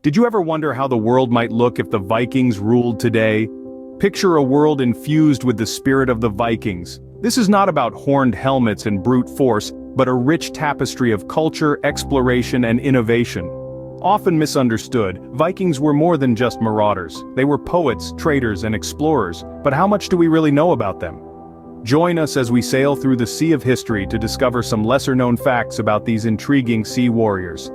Did you ever wonder how the world might look if the Vikings ruled today? Picture a world infused with the spirit of the Vikings. This is not about horned helmets and brute force, but a rich tapestry of culture, exploration, and innovation. Often misunderstood, Vikings were more than just marauders. They were poets, traders, and explorers, but how much do we really know about them? Join us as we sail through the sea of history to discover some lesser-known facts about these intriguing sea warriors.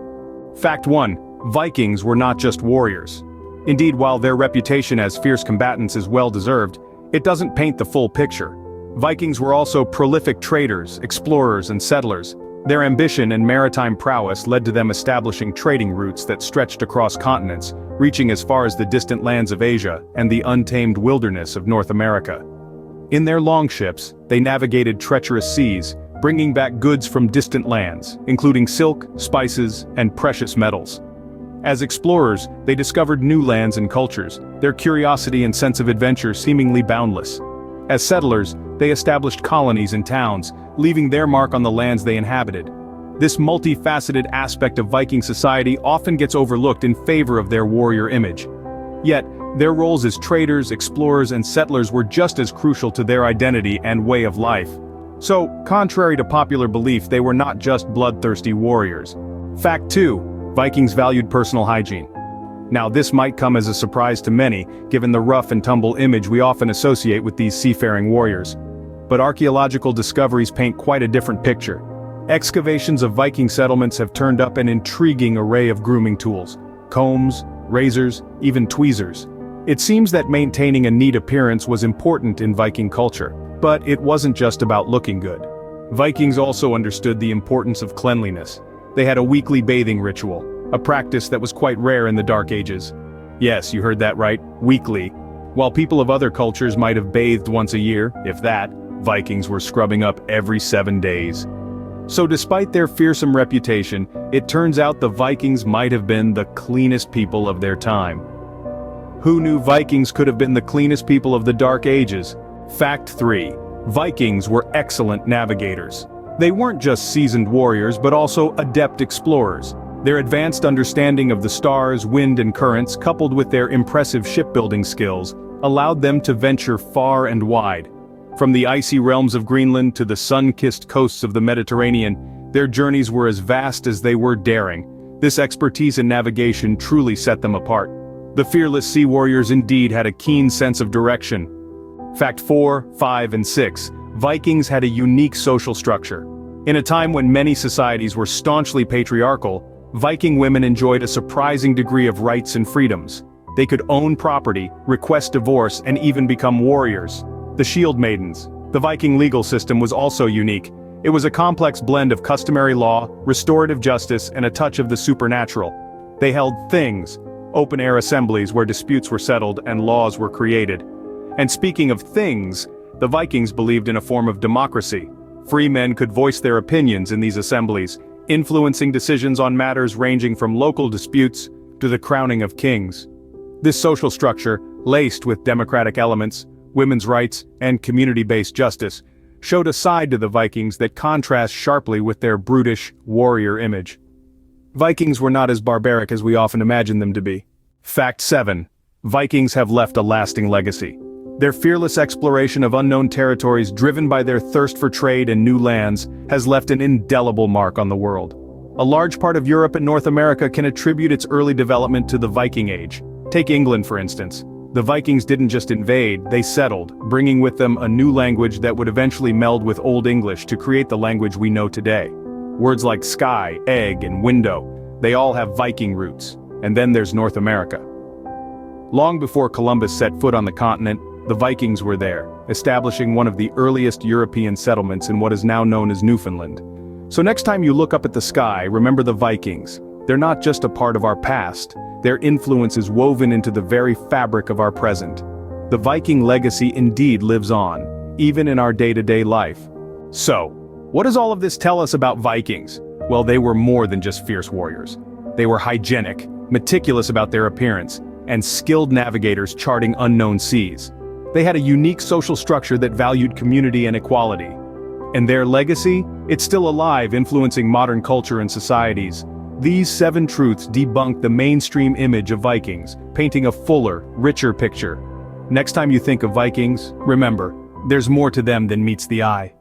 Fact 1. Vikings were not just warriors. Indeed, while their reputation as fierce combatants is well-deserved, it doesn't paint the full picture. Vikings were also prolific traders, explorers, and settlers. Their ambition and maritime prowess led to them establishing trading routes that stretched across continents, reaching as far as the distant lands of Asia and the untamed wilderness of North America. In their longships, they navigated treacherous seas, bringing back goods from distant lands, including silk, spices, and precious metals. As explorers, they discovered new lands and cultures, their curiosity and sense of adventure seemingly boundless. As settlers, they established colonies and towns, leaving their mark on the lands they inhabited. This multifaceted aspect of Viking society often gets overlooked in favor of their warrior image. Yet, their roles as traders, explorers, and settlers were just as crucial to their identity and way of life. So, contrary to popular belief, they were not just bloodthirsty warriors. Fact 2. Vikings valued personal hygiene. Now this might come as a surprise to many, given the rough and tumble image we often associate with these seafaring warriors. But archaeological discoveries paint quite a different picture. Excavations of Viking settlements have turned up an intriguing array of grooming tools: combs, razors, even tweezers. It seems that maintaining a neat appearance was important in Viking culture, but it wasn't just about looking good. Vikings also understood the importance of cleanliness. They had a weekly bathing ritual, a practice that was quite rare in the Dark Ages. Yes, you heard that right, weekly. While people of other cultures might have bathed once a year, if that, Vikings were scrubbing up every 7 days. So despite their fearsome reputation, it turns out the Vikings might have been the cleanest people of their time. Who knew Vikings could have been the cleanest people of the Dark Ages? Fact 3. Vikings were excellent navigators. They weren't just seasoned warriors but also adept explorers. Their advanced understanding of the stars, wind, and currents, coupled with their impressive shipbuilding skills, allowed them to venture far and wide. From the icy realms of Greenland to the sun-kissed coasts of the Mediterranean, their journeys were as vast as they were daring. This expertise in navigation truly set them apart. The fearless sea warriors indeed had a keen sense of direction. Fact 4, 5, and 6. Vikings had a unique social structure. In a time when many societies were staunchly patriarchal, Viking women enjoyed a surprising degree of rights and freedoms. They could own property, request divorce, and even become warriors. The Shield Maidens. The Viking legal system was also unique. It was a complex blend of customary law, restorative justice, and a touch of the supernatural. They held things, open-air assemblies where disputes were settled and laws were created. And speaking of things, the Vikings believed in a form of democracy. Free men could voice their opinions in these assemblies, influencing decisions on matters ranging from local disputes to the crowning of kings. This social structure, laced with democratic elements, women's rights, and community-based justice, showed a side to the Vikings that contrasts sharply with their brutish, warrior image. Vikings were not as barbaric as we often imagine them to be. Fact 7. Vikings have left a lasting legacy. Their fearless exploration of unknown territories, driven by their thirst for trade and new lands, has left an indelible mark on the world. A large part of Europe and North America can attribute its early development to the Viking Age. Take England, for instance. The Vikings didn't just invade, they settled, bringing with them a new language that would eventually meld with Old English to create the language we know today. Words like sky, egg, and window, they all have Viking roots. And then there's North America. Long before Columbus set foot on the continent, the Vikings were there, establishing one of the earliest European settlements in what is now known as Newfoundland. So next time you look up at the sky, remember the Vikings. They're not just a part of our past, their influence is woven into the very fabric of our present. The Viking legacy indeed lives on, even in our day-to-day life. So, what does all of this tell us about Vikings? Well, they were more than just fierce warriors. They were hygienic, meticulous about their appearance, and skilled navigators charting unknown seas. They had a unique social structure that valued community and equality. And their legacy? It's still alive, influencing modern culture and societies. These 7 truths debunk the mainstream image of Vikings, painting a fuller, richer picture. Next time you think of Vikings, remember, there's more to them than meets the eye.